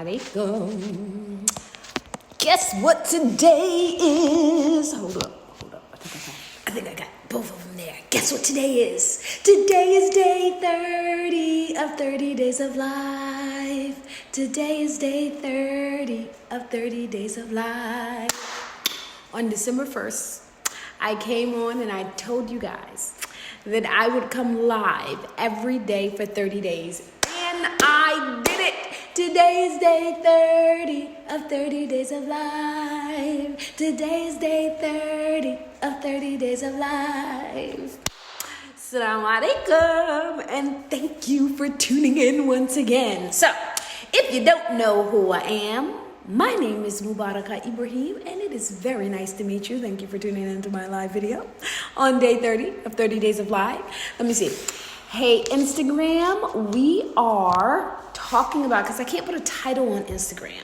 alaikum. Guess what today is? Hold up. I think I got both of them there. Guess what today is? Today is day 30 of 30 days of life. Today is day 30 of 30 days of life. On December 1st, I came on and I told you guys that I would come live every day for 30 days. And I did it. Today is day 30 of 30 days of life. Today is day 30 of 30 days of life. Assalamu alaikum, and thank you for tuning in once again. So, if you don't know who I am, my name is Mubaraka Ibrahim, and it is very nice to meet you. Thank you for tuning into my live video on day 30 of 30 days of life. Let me see. Hey, Instagram, we are talking about, because I can't put a title on Instagram,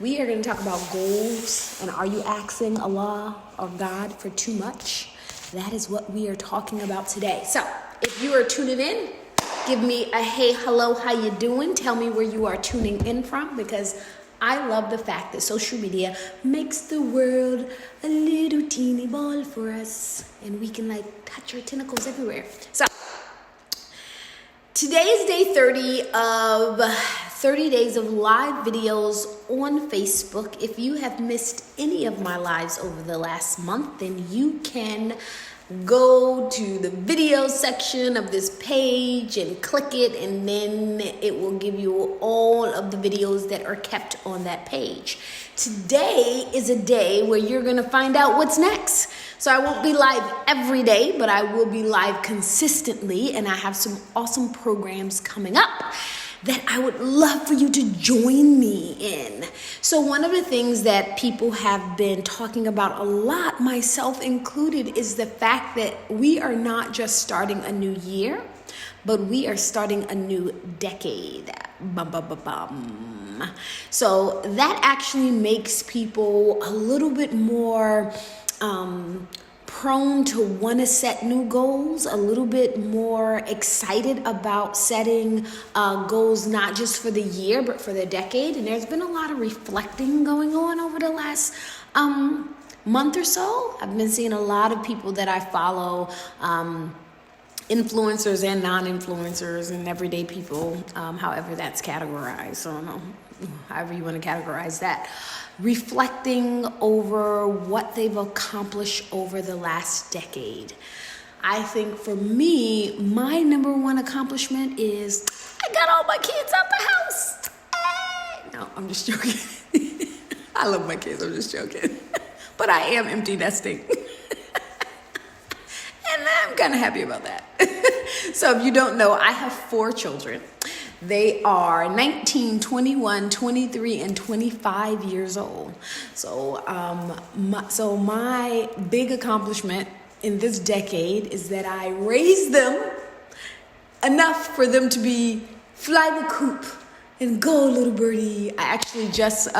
we are going to talk about goals, and are you asking Allah or God for too much? That is what we are talking about today. So, if you are tuning in, give me a hey, hello, how you doing? Tell me where you are tuning in from, because I love the fact that social media makes the world a little teeny ball for us, and we can touch our tentacles everywhere. So, today is day 30 of 30 days of live videos on Facebook. If you have missed any of my lives over the last month, then you can go to the video section of this page and click it, and then it will give you all of the videos that are kept on that page. Today is a day where you're going to find out what's next. So I won't be live every day, but I will be live consistently, and I have some awesome programs coming up that I would love for you to join me in. So one of the things that people have been talking about a lot, myself included, is the fact that we are not just starting a new year, but we are starting a new decade. So that actually makes people a little bit more prone to want to set new goals, a little bit more excited about setting goals, not just for the year, but for the decade. And there's been a lot of reflecting going on over the last month or so. I've been seeing a lot of people that I follow, influencers and non-influencers and everyday people, however that's categorized. I don't know, however you want to categorize that, reflecting over what they've accomplished over the last decade. I think for me, my number one accomplishment is I got all my kids out the house. Hey! No, I'm just joking. I love my kids, I'm just joking. But I am empty nesting. And I'm kind of happy about that. So if you don't know, I have 4 children. They are 19, 21, 23, and 25 years old. So, my big accomplishment in this decade is that I raised them enough for them to be fly the coop and go, little birdie. I actually just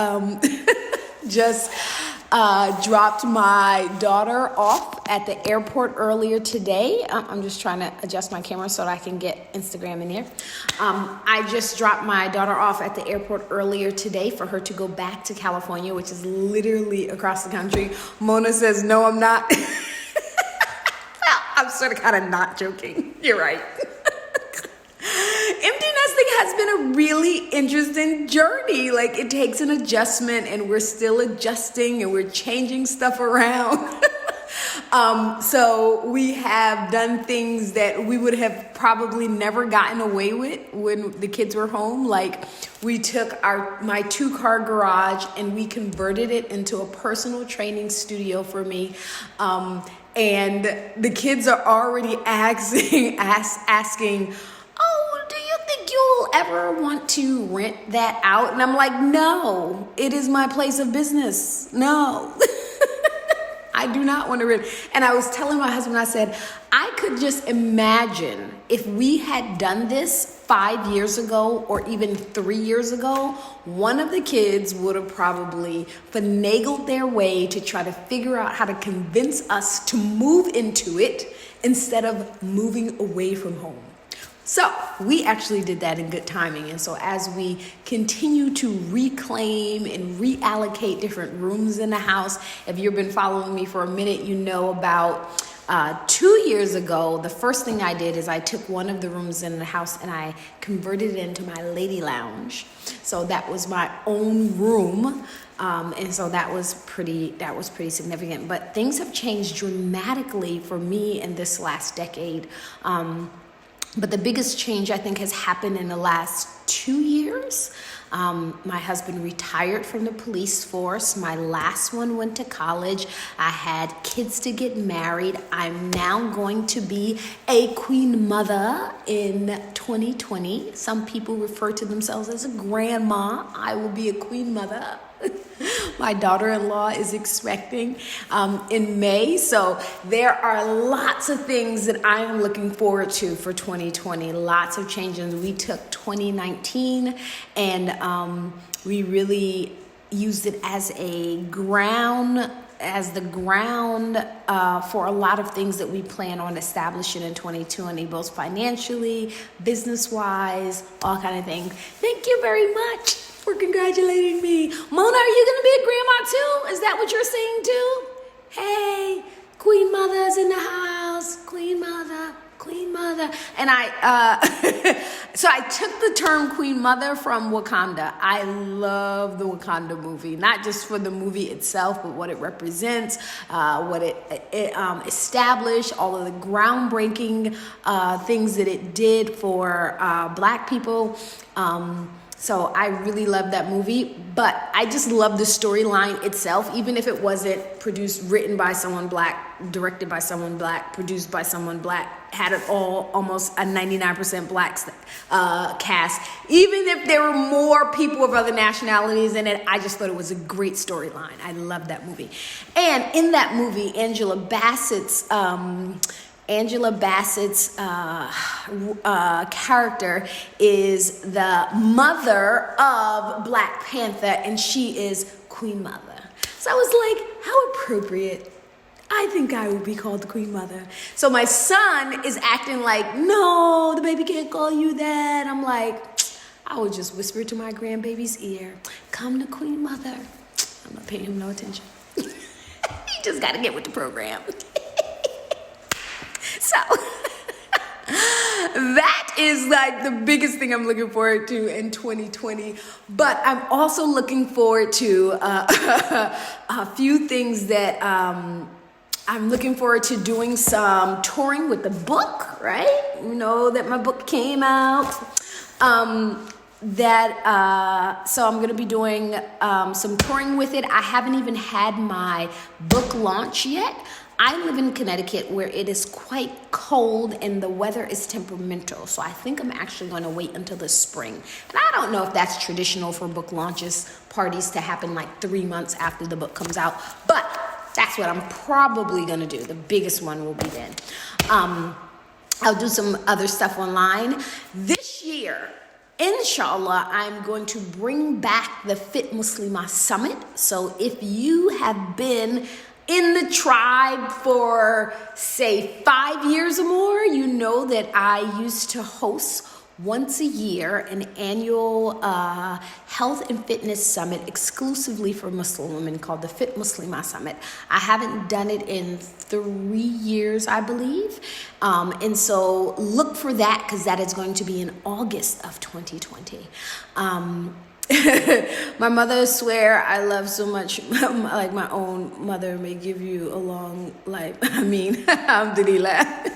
dropped my daughter off at the airport earlier today. I'm just trying to adjust my camera so that I can get Instagram in here. I just dropped my daughter off at the airport earlier today for her to go back to California, which is literally across the country. Mona says, no, I'm not. Well, I'm sort of kind of not joking. You're right. Empty nesting has been a really interesting journey. It takes an adjustment, and we're still adjusting, and we're changing stuff around. So we have done things that we would have probably never gotten away with when the kids were home. We took my 2-car garage and we converted it into a personal training studio for me. And the kids are already asking, oh, do you think you'll ever want to rent that out? And I'm like, no, it is my place of business. No, I do not want to rent. And I was telling my husband, I said, I could just imagine if we had done this 5 years ago or even 3 years ago, one of the kids would have probably finagled their way to try to figure out how to convince us to move into it instead of moving away from home. So we actually did that in good timing. And so as we continue to reclaim and reallocate different rooms in the house, if you've been following me for a minute, you know about 2 years ago, the first thing I did is I took one of the rooms in the house and I converted it into my lady lounge. So that was my own room. And so that was pretty significant. But things have changed dramatically for me in this last decade. But the biggest change, I think, has happened in the last 2 years. My husband retired from the police force. My last one went to college. I had kids to get married. I'm now going to be a queen mother in 2020. Some people refer to themselves as a grandma. I will be a queen mother. My daughter-in-law is expecting in May. So there are lots of things that I am looking forward to for 2020. Lots of changes. We took 2019 and we really used it as the ground for a lot of things that we plan on establishing in 2020, both financially, business-wise, all kind of things. Thank you very much for congratulating me. Mona, are you going to be a grandma too? Is that what you're saying too? Hey, Queen Mother's in the house. Queen Mother. And so I took the term Queen Mother from Wakanda. I love the Wakanda movie, not just for the movie itself, but what it represents, what it established, all of the groundbreaking things that it did for Black people. So I really love that movie, but I just love the storyline itself, even if it wasn't written by someone Black, directed by someone Black, produced by someone Black, had it all almost a 99% Black cast. Even if there were more people of other nationalities in it, I just thought it was a great storyline. I love that movie. And in that movie, Angela Bassett's character is the mother of Black Panther, and she is Queen Mother. So I was like, how appropriate. I think I would be called the Queen Mother. So my son is acting like, no, the baby can't call you that. I'm like, I would just whisper to my grandbaby's ear, come to Queen Mother. I'm not paying him no attention. He just got to get with the program. So that is like the biggest thing I'm looking forward to in 2020. But I'm also looking forward to a few things that I'm looking forward to doing some touring with the book, right? You know that my book came out. So I'm going to be doing some touring with it. I haven't even had my book launch yet. I live in Connecticut where it is quite cold and the weather is temperamental. So I think I'm actually going to wait until the spring. And I don't know if that's traditional for book launches, parties to happen like 3 months after the book comes out. But that's what I'm probably going to do. The biggest one will be then. I'll do some other stuff online. This year, inshallah, I'm going to bring back the Fit Muslimah Summit. So if you have been in the tribe for, say, 5 years or more, you know that I used to host once a year an annual health and fitness summit exclusively for Muslim women called the Fit Muslimah Summit. I haven't done it in 3 years, I believe. And so look for that because that is going to be in August of 2020. My mother swear I love so much, like my own mother may give you a long life. I mean, alhamdulillah.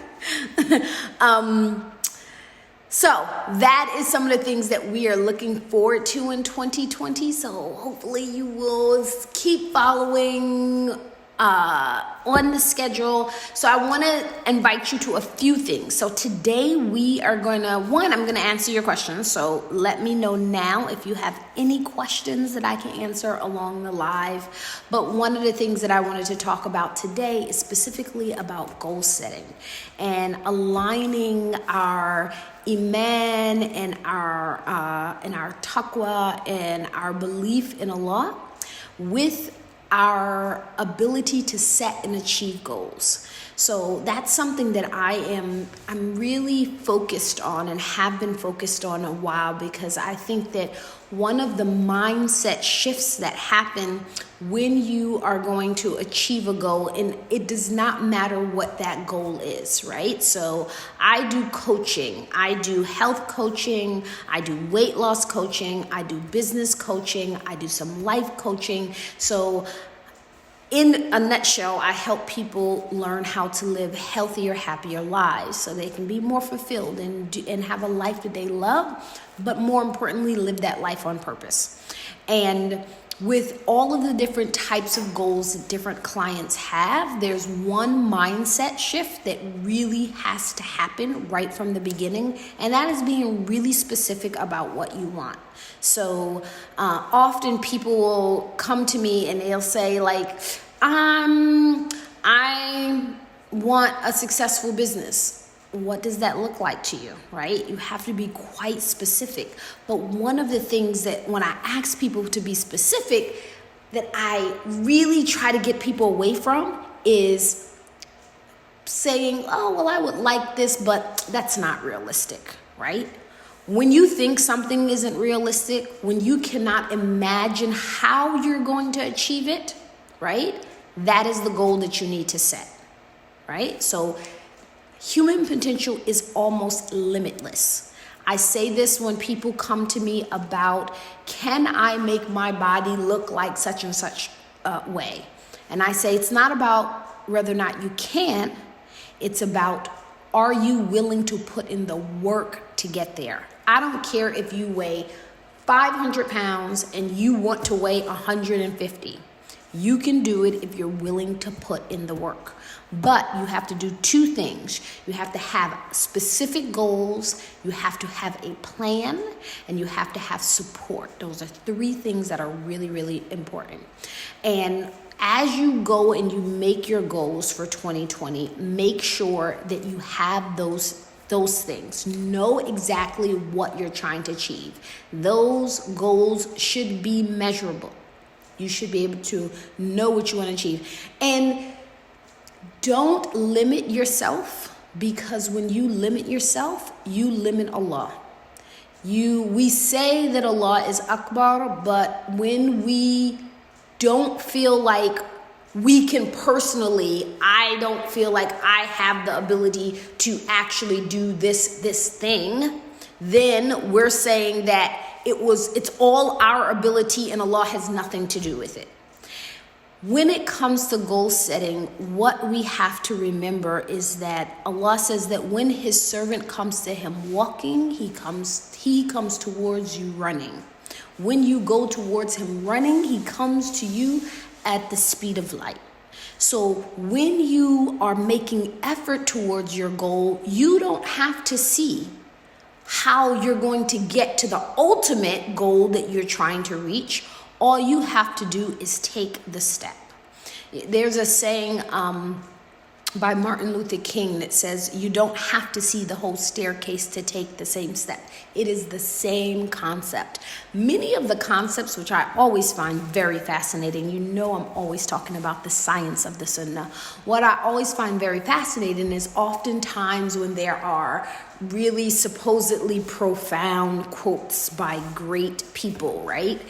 So that is some of the things that we are looking forward to in 2020. So hopefully you will keep following on the schedule. So I want to invite you to a few things. So today we are going to, I'm going to answer your questions. So let me know now if you have any questions that I can answer along the live. But one of the things that I wanted to talk about today is specifically about goal setting and aligning our iman and our taqwa and our belief in Allah with our ability to set and achieve goals. So that's something that I'm really focused on and have been focused on a while, because I think that one of the mindset shifts that happen when you are going to achieve a goal, and it does not matter what that goal is, right? So I do coaching, I do health coaching, I do weight loss coaching, I do business coaching, I do some life coaching. So in a nutshell, I help people learn how to live healthier, happier lives so they can be more fulfilled and have a life that they love, but more importantly, live that life on purpose. And with all of the different types of goals that different clients have, there's one mindset shift that really has to happen right from the beginning, and that is being really specific about what you want. So often people will come to me and they'll say like, I want a successful business. What does that look like to you, right? You have to be quite specific. But one of the things that when I ask people to be specific, that I really try to get people away from is saying, oh, well, I would like this, but that's not realistic, right? When you think something isn't realistic, when you cannot imagine how you're going to achieve it, right? That is the goal that you need to set, right? So human potential is almost limitless. I say this when people come to me about, can I make my body look like such and such way? And I say, it's not about whether or not you can, it's about, are you willing to put in the work to get there? I don't care if you weigh 500 pounds and you want to weigh 150. You can do it if you're willing to put in the work. But you have to do two things. You have to have specific goals, you have to have a plan, and you have to have support. Those are three things that are really, really important. And as you go and you make your goals for 2020, make sure that you have those things. Know exactly what you're trying to achieve. Those goals should be measurable. You should be able to know what you want to achieve. And don't limit yourself, because when you limit yourself, you limit Allah. We say that Allah is Akbar, but when we don't feel like we can personally, I don't feel like I have the ability to actually do this thing, then we're saying that it's all our ability and Allah has nothing to do with it. When it comes to goal setting, what we have to remember is that Allah says that when His servant comes to Him walking, He comes towards you running. When you go towards Him running, He comes to you at the speed of light. So when you are making effort towards your goal, you don't have to see how you're going to get to the ultimate goal that you're trying to reach. All you have to do is take the step. There's a saying by Martin Luther King that says, you don't have to see the whole staircase to take the same step. It is the same concept. Many of the concepts, which I always find very fascinating, you know I'm always talking about the science of the Sunnah. What I always find very fascinating is oftentimes when there are really supposedly profound quotes by great people, right?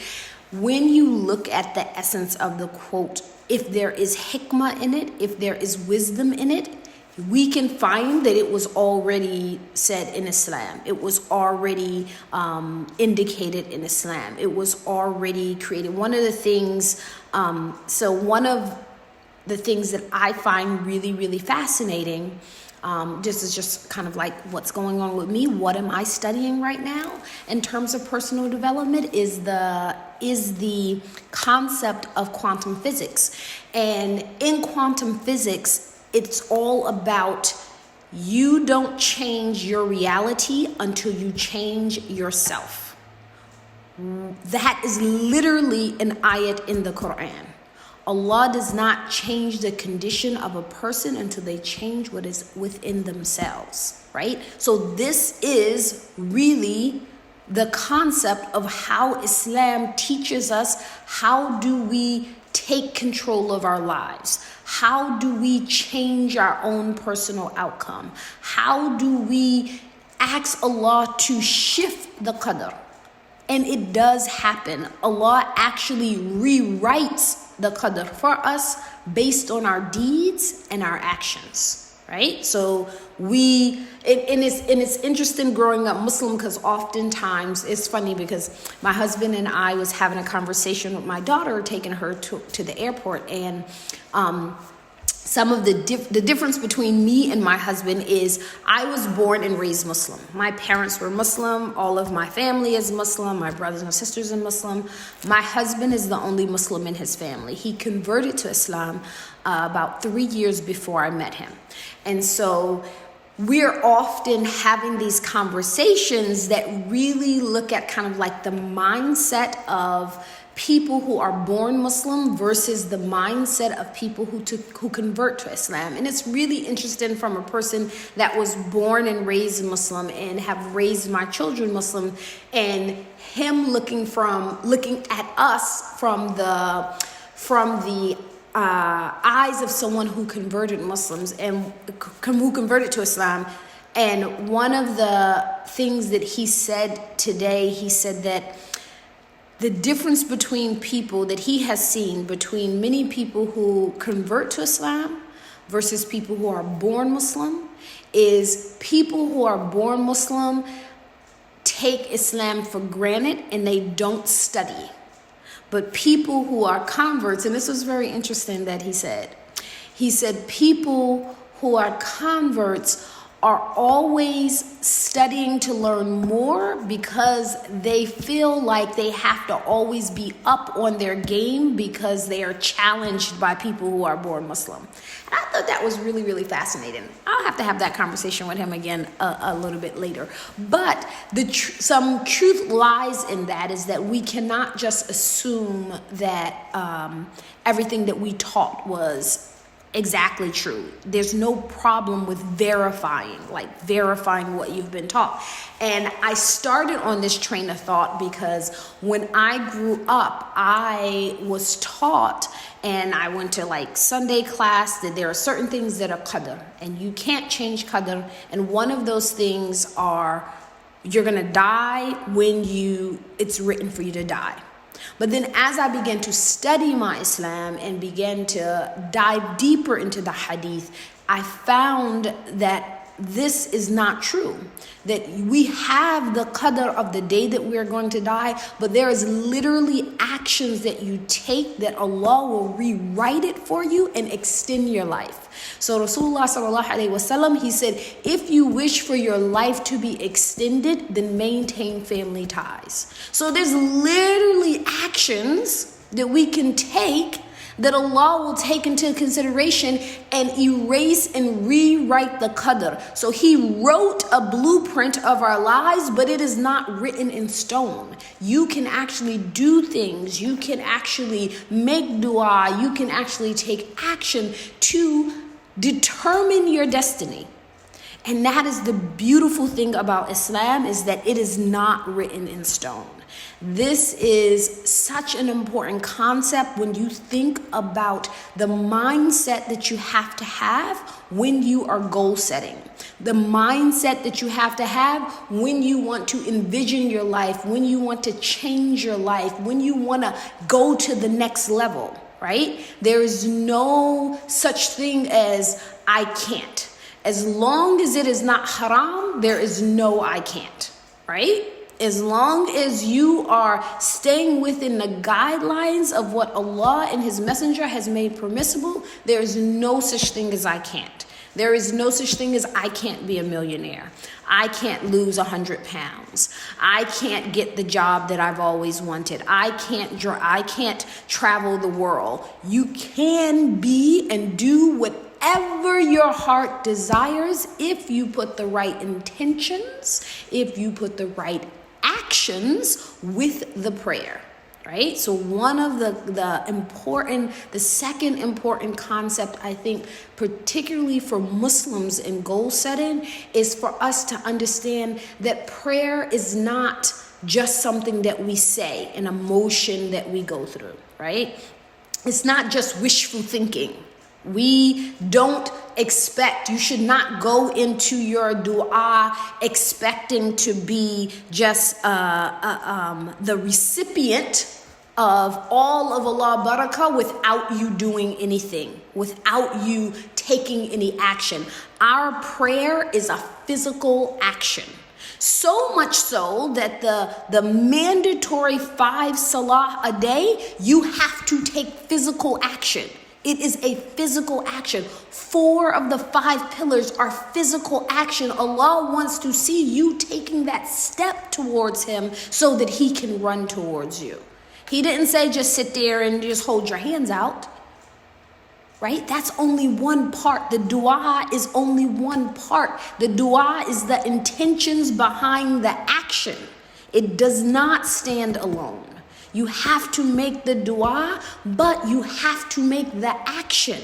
When you look at the essence of the quote, if there is hikmah in it, if there is wisdom in it, we can find that it was already said in Islam. It was already indicated in Islam. It was already created. One of the things that I find really, really fascinating, this is just kind of like what's going on with me. What am I studying right now in terms of personal development is the concept of quantum physics. And in quantum physics, it's all about you don't change your reality until you change yourself. That is literally an ayat in the Quran. Allah does not change the condition of a person until they change what is within themselves, right? So this is really the concept of how Islam teaches us how do we take take control of our lives? How do we change our own personal outcome? How do we ask Allah to shift the qadr? And it does happen. Allah actually rewrites the qadr for us based on our deeds and our actions, right? So it's interesting growing up Muslim, because oftentimes it's funny, because my husband and I was having a conversation with my daughter, taking her to the airport, and some of the difference between me and my husband is I was born and raised Muslim. My parents were Muslim. All of my family is Muslim. My brothers and sisters are Muslim. My husband is the only Muslim in his family. He converted to Islam about 3 years before I met him. And so we're often having these conversations that really look at kind of like the mindset of people who are born Muslim versus the mindset of people who convert to Islam. And it's really interesting from a person that was born and raised Muslim and have raised my children Muslim, and him looking at us from the eyes of someone who converted Muslims and who converted to Islam. And one of the things that he said today, he said that the difference between people that he has seen between many people who convert to Islam versus people who are born Muslim is people who are born Muslim take Islam for granted and they don't study. But people who are converts, and this was very interesting that he said people who are converts are always studying to learn more because they feel like they have to always be up on their game because they are challenged by people who are born Muslim. And I thought that was really, really fascinating. I'll have to have that conversation with him again a little bit later. But some truth lies in that, is that we cannot just assume that everything that we taught was exactly true. There's no problem with verifying what you've been taught. And I started on this train of thought because when I grew up, I was taught, and I went to like Sunday class, that there are certain things that are qadr and you can't change qadr. And one of those things are you're gonna die when it's written for you to die. But then as I began to study my Islam and began to dive deeper into the hadith, I found that this is not true. That we have the qadr of the day that we are going to die, but there is literally actions that you take that Allah will rewrite it for you and extend your life. So Rasulullah sallallahu alaihi wasallam, he said, if you wish for your life to be extended, then maintain family ties. So there's literally actions that we can take that Allah will take into consideration and erase and rewrite the qadr. So he wrote a blueprint of our lives, but it is not written in stone. You can actually do things. You can actually make dua. You can actually take action to determine your destiny. And that is the beautiful thing about Islam, is that it is not written in stone. This is such an important concept when you think about the mindset that you have to have when you are goal setting. The mindset that you have to have when you want to envision your life, when you want to change your life, when you want to go to the next level, right? There is no such thing as I can't. As long as it is not haram, there is no I can't, right? As long as you are staying within the guidelines of what Allah and His Messenger has made permissible, there is no such thing as I can't. There is no such thing as I can't be a millionaire. I can't lose 100 pounds. I can't get the job that I've always wanted. I can't travel the world. You can be and do whatever your heart desires if you put the right intentions, if you put the right actions with the prayer, right? So one of the second important concept, I think, particularly for Muslims in goal setting, is for us to understand that prayer is not just something that we say, an emotion that we go through, right? It's not just wishful thinking. We don't expect, you should not go into your dua expecting to be just the recipient of all of Allah barakah without you doing anything, without you taking any action. Our prayer is a physical action. So much so that the mandatory 5 salah a day, you have to take physical action. It is a physical action. 4 of the 5 pillars are physical action. Allah wants to see you taking that step towards Him so that He can run towards you. He didn't say just sit there and just hold your hands out. Right? That's only one part. The dua is only one part. The dua is the intentions behind the action. It does not stand alone. You have to make the dua, but you have to make the action.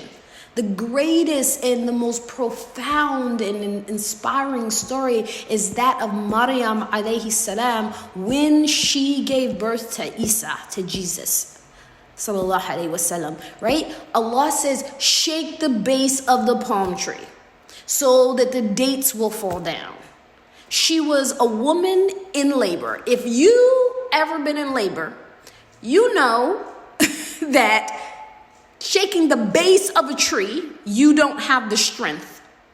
The greatest and the most profound and inspiring story is that of Maryam alayhi salam when she gave birth to Isa, to Jesus. Sallallahu alayhi wasallam, right? Allah says, shake the base of the palm tree so that the dates will fall down. She was a woman in labor. If you ever been in labor, you know that shaking the base of a tree, you don't have the strength.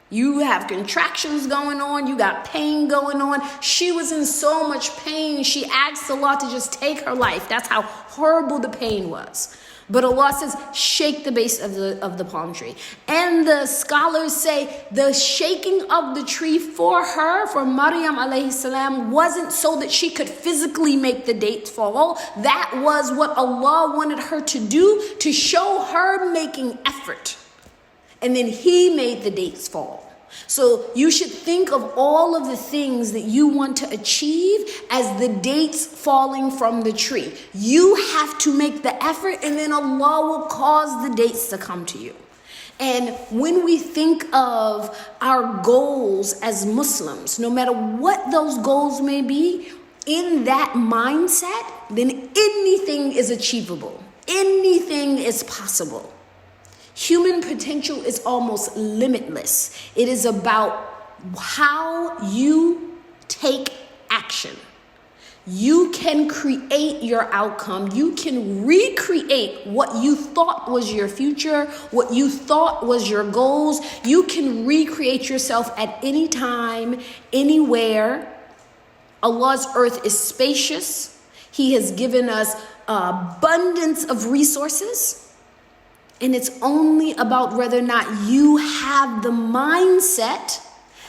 You have contractions going on. You got pain going on. She was in so much pain. She asked Allah to just take her life. That's how horrible the pain was. But Allah says, shake the base of the palm tree. And the scholars say the shaking of the tree for her, for Maryam alayhi salam, wasn't so that she could physically make the dates fall. That was what Allah wanted her to do, to show her making effort. And then He made the dates fall. So you should think of all of the things that you want to achieve as the dates falling from the tree. You have to make the effort, and then Allah will cause the dates to come to you. And when we think of our goals as Muslims, no matter what those goals may be, in that mindset, then anything is achievable. Anything is possible. Human potential is almost limitless. It is about how you take action. You can create your outcome. You can recreate what you thought was your future, what you thought was your goals. You can recreate yourself at any time, anywhere. Allah's earth is spacious. He has given us abundance of resources. And it's only about whether or not you have the mindset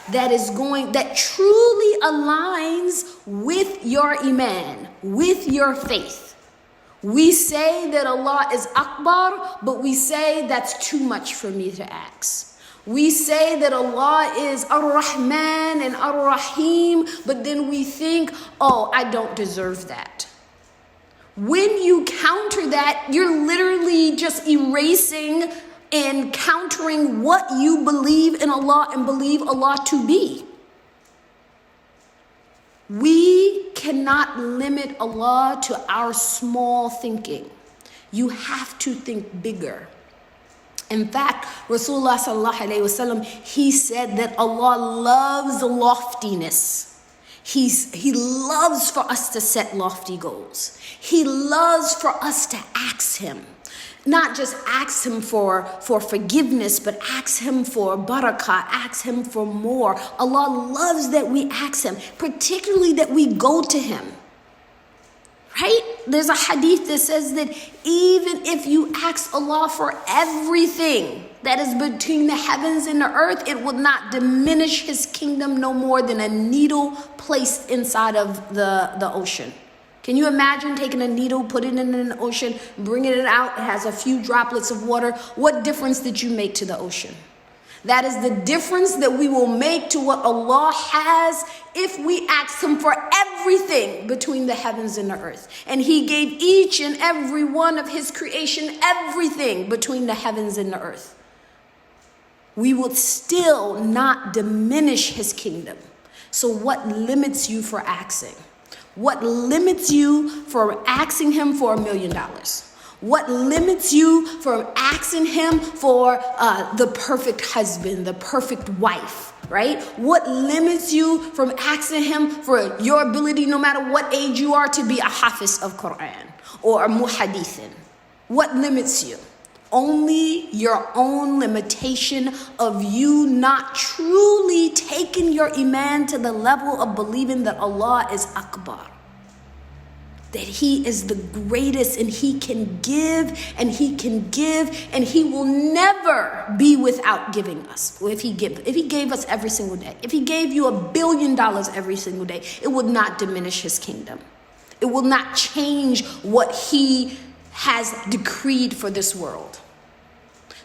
that truly aligns with your iman, with your faith. We say that Allah is Akbar, but we say that's too much for me to ask. We say that Allah is Ar-Rahman and Ar-Rahim, but then we think, oh, I don't deserve that. When you counter that, you're literally just erasing and countering what you believe in Allah and believe Allah to be. We cannot limit Allah to our small thinking. You have to think bigger. In fact, Rasulullah sallallahu alaihi wasallam, he said that Allah loves loftiness. He loves for us to set lofty goals. He loves for us to ask Him. Not just ask Him for forgiveness, but ask Him for barakah, ask Him for more. Allah loves that we ask Him, particularly that we go to Him. Right? There's a hadith that says that even if you ask Allah for everything that is between the heavens and the earth, it will not diminish His kingdom no more than a needle placed inside of the ocean. Can you imagine taking a needle, putting it in an ocean, bringing it out? It has a few droplets of water. What difference did you make to the ocean? That is the difference that we will make to what Allah has if we ask Him for everything between the heavens and the earth. And He gave each and every one of His creation everything between the heavens and the earth. We will still not diminish His kingdom. So what limits you for asking? What limits you for asking Him for $1 million? What limits you from asking him for the perfect husband, the perfect wife, right? What limits you from asking him for your ability, no matter what age you are, to be a hafiz of Quran or a muhadithin? What limits you? Only your own limitation of you not truly taking your iman to the level of believing that Allah is Akbar. That he is the greatest, and he can give, and he can give, and he will never be without giving us. If he gave us every single day, if he gave you $1 billion every single day, it would not diminish his kingdom. It will not change what he has decreed for this world.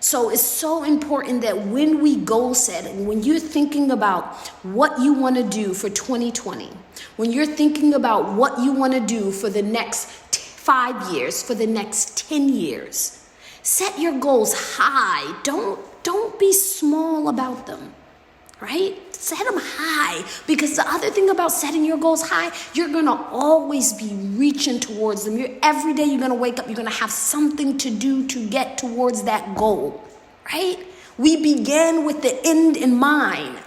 So it's so important that when we goal set, and when you're thinking about what you want to do for 2020, when you're thinking about what you want to do for the next 5 years, for the next 10 years, set your goals high. Don't be small about them, right? Set them high, because the other thing about setting your goals high, you're going to always be reaching towards them. Every day you're going to wake up, you're going to have something to do to get towards that goal, right? We begin with the end in mind.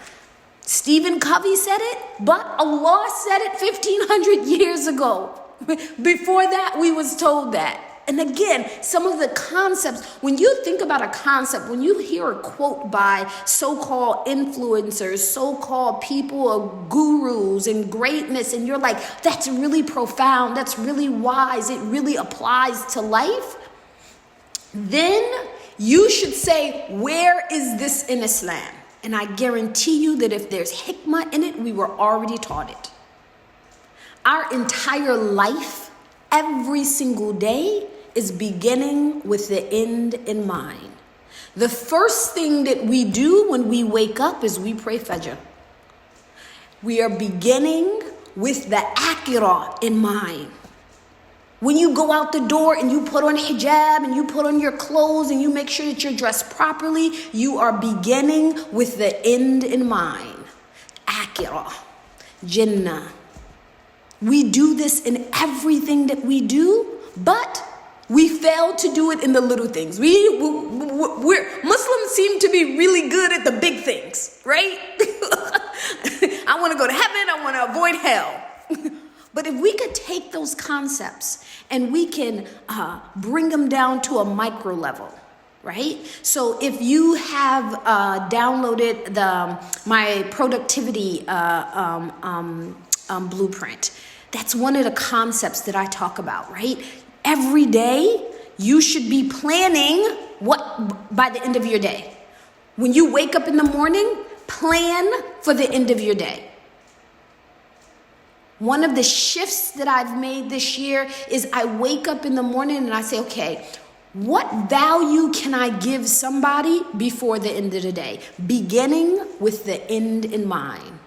Stephen Covey said it, but Allah said it 1,500 years ago. Before that, we was told that. And again, some of the concepts, when you think about a concept, when you hear a quote by so-called influencers, so-called people of gurus and greatness, and you're like, that's really profound, that's really wise, it really applies to life, then you should say, where is this in Islam? And I guarantee you that if there's hikmah in it, we were already taught it. Our entire life, every single day, is beginning with the end in mind. The first thing that we do when we wake up is we pray Fajr. We are beginning with the Akhirah in mind. When you go out the door and you put on hijab and you put on your clothes and you make sure that you're dressed properly, you are beginning with the end in mind. Akhirah, Jannah. We do this in everything that we do, but we fail to do it in the little things. Muslims seem to be really good at the big things, right? I want to go to heaven. I want to avoid hell. But if we could take those concepts and we can bring them down to a micro level, right? So if you have downloaded my productivity blueprint, that's one of the concepts that I talk about, right? Every day, you should be planning what by the end of your day. When you wake up in the morning, plan for the end of your day. One of the shifts that I've made this year is I wake up in the morning and I say, okay, what value can I give somebody before the end of the day? Beginning with the end in mind.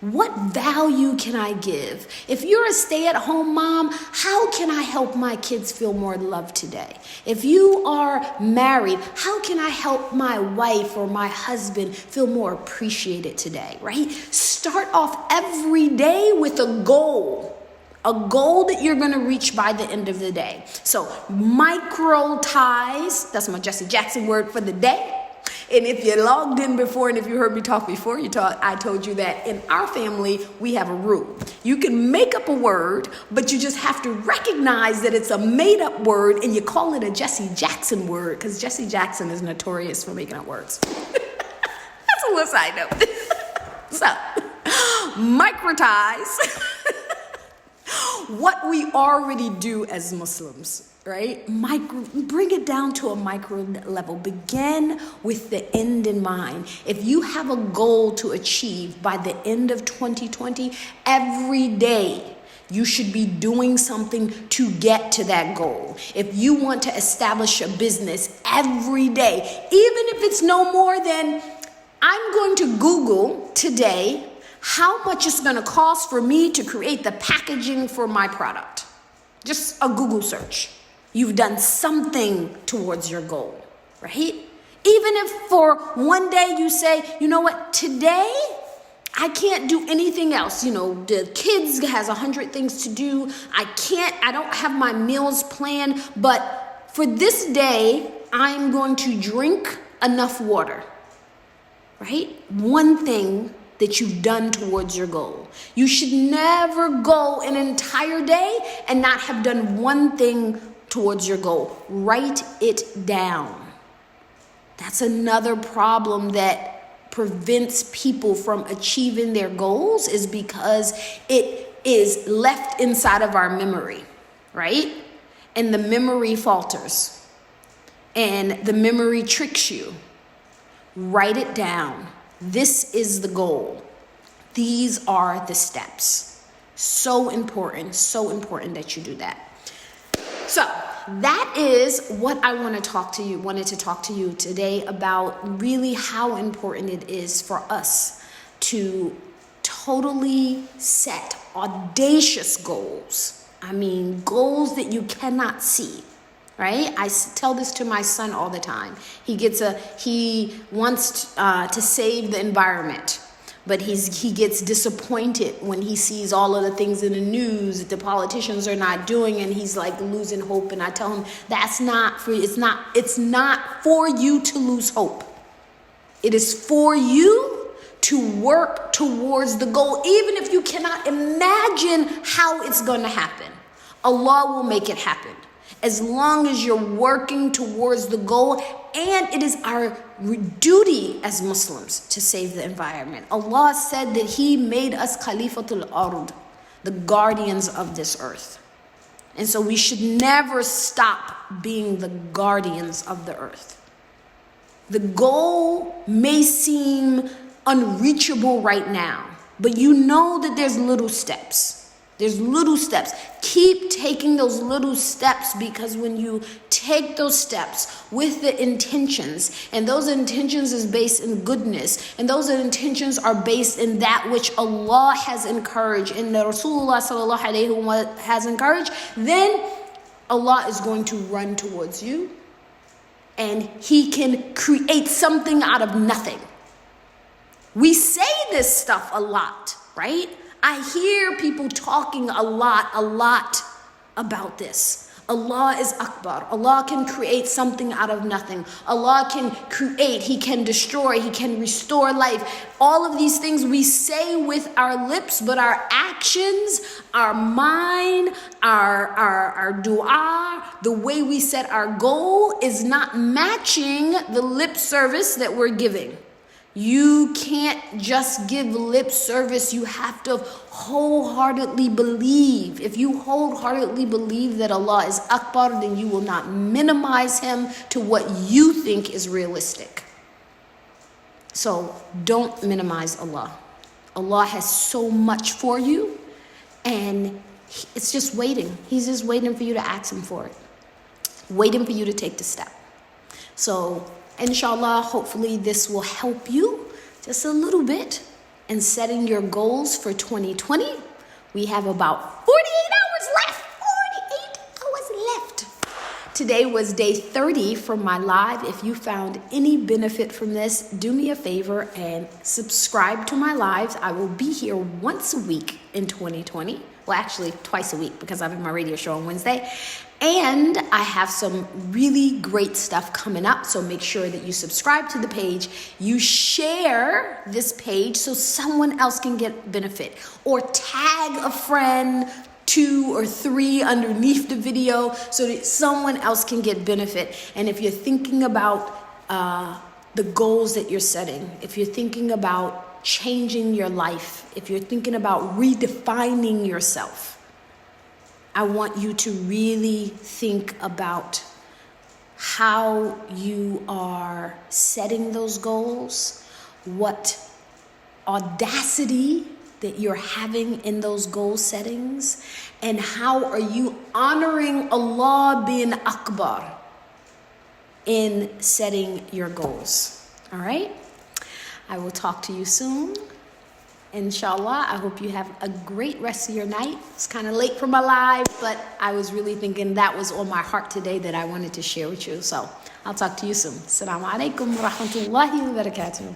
What value can I give? If you're a stay-at-home mom, how can I help my kids feel more loved today? If you are married, how can I help my wife or my husband feel more appreciated today, right? Start off every day with a goal that you're going to reach by the end of the day. So micro ties, that's my Jesse Jackson word for the day. And if you logged in before and if you heard me talk before, I told you that in our family, we have a rule. You can make up a word, but you just have to recognize that it's a made up word and you call it a Jesse Jackson word because Jesse Jackson is notorious for making up words. That's a little side note. So, microtize. What we already do as Muslims. Right? Bring it down to a micro level. Begin with the end in mind. If you have a goal to achieve by the end of 2020, every day you should be doing something to get to that goal. If you want to establish a business every day, even if it's no more than, I'm going to Google today how much it's going to cost for me to create the packaging for my product. Just a Google search. You've done something towards your goal, right? Even if for one day you say, you know what, today I can't do anything else. You know, the kids has 100 things to do. I don't have my meals planned, but for this day, I'm going to drink enough water, right? One thing that you've done towards your goal. You should never go an entire day and not have done one thing towards your goal. Write it down. That's another problem that prevents people from achieving their goals, is because it is left inside of our memory, right? And the memory falters and the memory tricks you. Write it down. This is the goal. These are the steps. So important that you do that. So that is what I wanted to talk to you today about, really how important it is for us to totally set audacious goals. I mean, goals that you cannot see. Right? I tell this to my son all the time. He wants to save the environment, but he gets disappointed when he sees all of the things in the news that the politicians are not doing, and he's like losing hope. And I tell him it's not for you to lose hope. It is for you to work towards the goal, even if you cannot imagine how it's going to happen. Allah will make it happen. As long as you're working towards the goal, and it is our duty as Muslims to save the environment. Allah said that He made us Khalifatul Ard, the guardians of this earth. And so we should never stop being the guardians of the earth. The goal may seem unreachable right now, but you know that there's little steps. There's little steps. Keep taking those little steps, because when you take those steps with the intentions, and those intentions is based in goodness, and those intentions are based in that which Allah has encouraged and the Rasulullah sallallahu alaihi wasallam has encouraged, then Allah is going to run towards you, and He can create something out of nothing. We say this stuff a lot, right? I hear people talking a lot about this. Allah is Akbar. Allah can create something out of nothing. Allah can create, He can destroy, He can restore life. All of these things we say with our lips, but our actions, our mind, our dua, the way we set our goal is not matching the lip service that we're giving. You can't just give lip service. You have to wholeheartedly believe. If you wholeheartedly believe that Allah is Akbar, then you will not minimize Him to what you think is realistic. So don't minimize Allah. Allah has so much for you, and it's just waiting. He's just waiting for you to ask Him for it. Waiting for you to take the step. So inshallah, hopefully this will help you just a little bit in setting your goals for 2020. We have about 48 hours left. 48 hours left. Today was day 30 from my live. If you found any benefit from this, do me a favor and subscribe to my lives. I will be here once a week in 2020. Well, actually twice a week, because I have my radio show on Wednesday. And I have some really great stuff coming up. So make sure that you subscribe to the page. You share this page so someone else can get benefit. Or tag a friend, 2 or 3 underneath the video, so that someone else can get benefit. And if you're thinking about the goals that you're setting, if you're thinking about changing your life, if you're thinking about redefining yourself, I want you to really think about how you are setting those goals, what audacity that you're having in those goal settings, and how are you honoring Allah being Akbar in setting your goals. All right? I will talk to you soon. Inshallah, I hope you have a great rest of your night. It's kind of late for my live, but I was really thinking that was on my heart today that I wanted to share with you. So I'll talk to you soon. Assalamu alaikum wa rahmatullahi wa barakatuh.